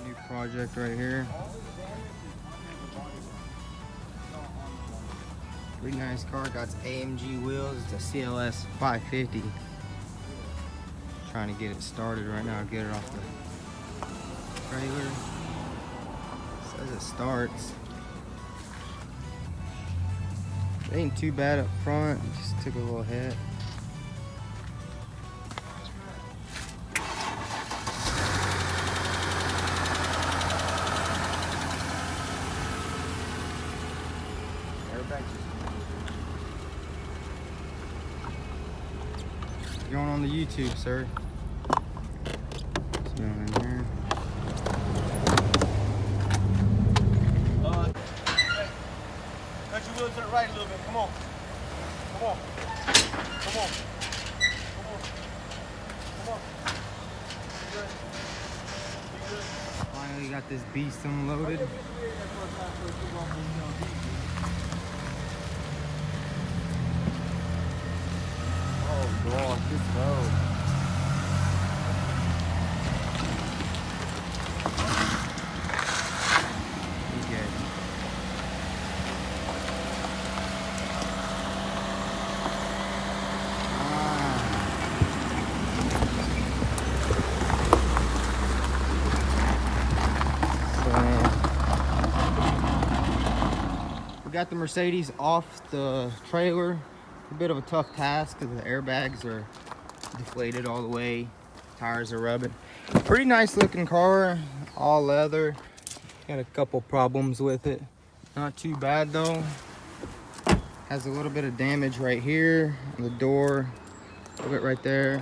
New project right here. Pretty nice car. Got AMG wheels. It's a cls550. Trying to get it started right now. Get it off the trailer. Says it starts. It ain't too bad up front. Just took a little hit. Going on the YouTube, sir. What's going on here? Cut your wheel to the right a little bit. Come on. Come on. Come on. Come on. Come on. Be good. Be good. Finally got this beast unloaded. Oh gosh, it's low. We got the Mercedes off the trailer. A bit of a tough task because the airbags are deflated all the way. Tires are rubbing. Pretty nice looking car, all leather. Got a couple problems with it. Not too bad though. Has a little bit of damage right here on the door. A little bit right there.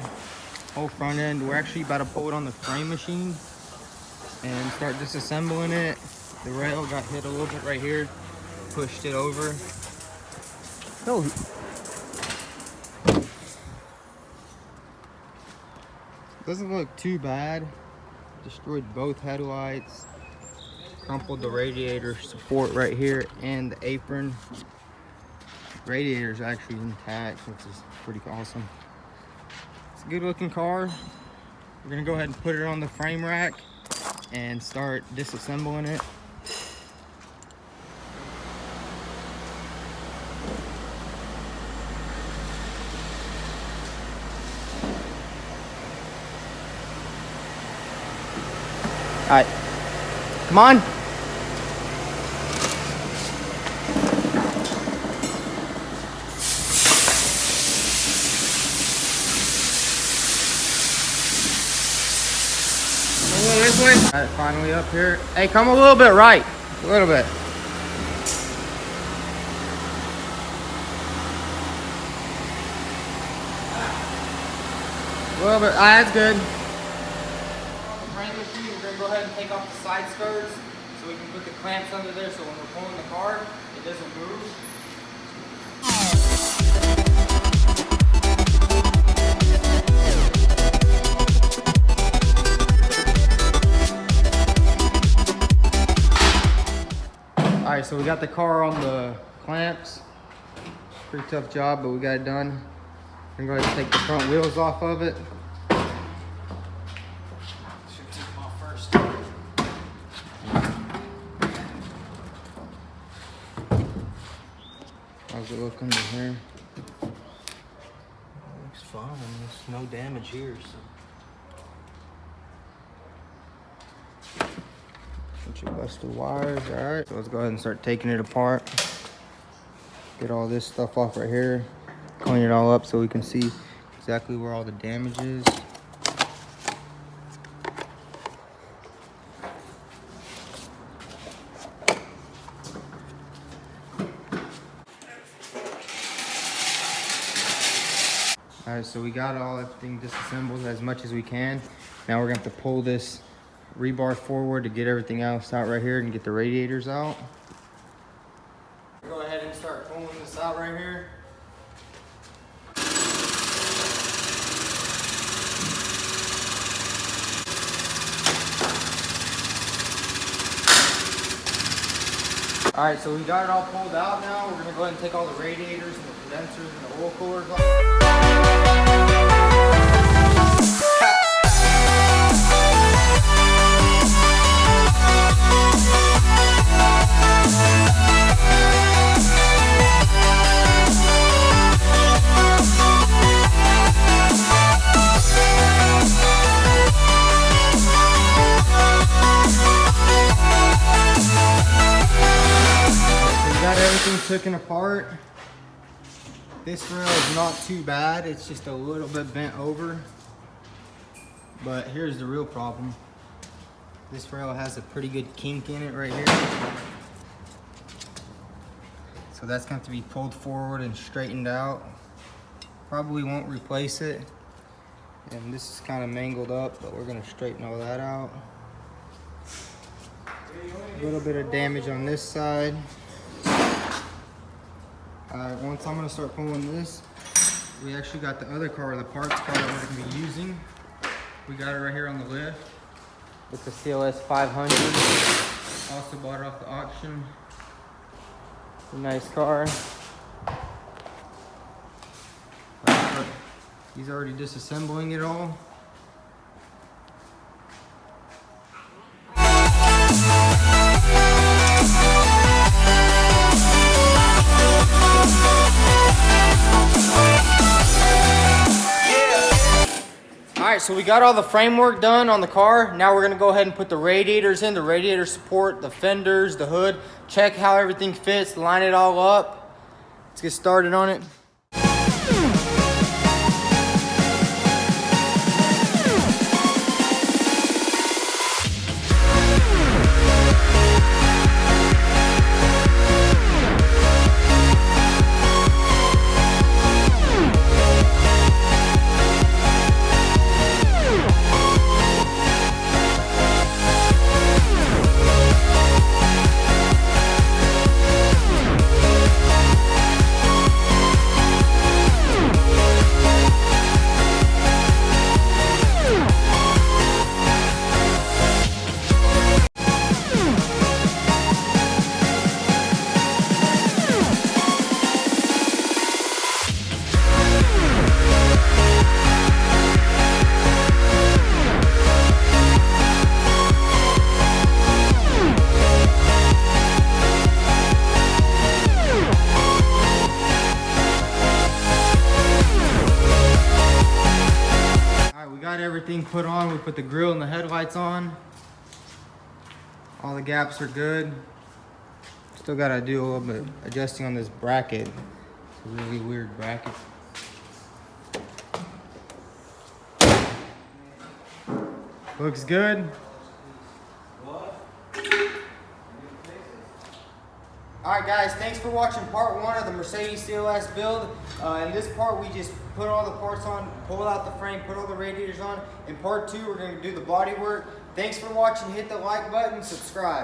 Whole front end. We're actually about to pull it on the frame machine and start disassembling it. The rail got hit a little bit right here. Pushed it over. No. Doesn't look too bad. Destroyed both headlights. Crumpled the radiator support right here and the apron. Radiator is actually intact, which is pretty awesome. It's a good looking car. We're gonna go ahead and put it on the frame rack and start disassembling it. All right, come on. A little this way. All right, finally up here. Hey, come a little bit right, a little bit. A little bit, that's good. Go ahead and take off the side skirts so we can put the clamps under there so when we're pulling the car, it doesn't move. Alright, so we got the car on the clamps. Pretty tough job, but we got it done. I'm going to go ahead and take the front wheels off of it. How's it look under here? Looks fine. There's no damage here, so. Bunch of busted wires. All right, so let's go ahead and start taking it apart. Get all this stuff off right here. Clean it all up so we can see exactly where all the damage is. All right, so we got everything disassembled as much as we can. Now we're gonna have to pull this rebar forward to get everything else out right here and get the radiators out. Go ahead and start pulling this out right here. All right, so we got it all pulled out now. We're gonna go ahead and take all the radiators and the condensers and the oil coolers off. looking apart, this rail is not too bad. It's just a little bit bent over. But here's the real problem. This rail has a pretty good kink in it right here. So that's going to have to be pulled forward and straightened out. Probably won't replace it. And this is kind of mangled up, but we're going to straighten all that out. A little bit of damage on this side. Once I'm going to start pulling this, we actually got the other car, the parts car that we're going to be using. We got it right here on the lift. It's a cls550. Also bought it off the auction. It's a nice car. He's already disassembling it all. Alright, so we got all the framework done on the car. Now we're going to go ahead and put the radiators in, the radiator support, the fenders, the hood. Check how everything fits, line it all up. Let's get started on it. Everything put on, we put the grill and the headlights on. All the gaps are good. Still gotta do a little bit adjusting on this bracket. It's a really weird bracket. Looks good. Alright guys, thanks for watching part 1 of the Mercedes CLS build. In this part we just put all the parts on, pull out the frame, put all the radiators on. In part 2 we're going to do the body work. Thanks for watching, hit the like button, subscribe.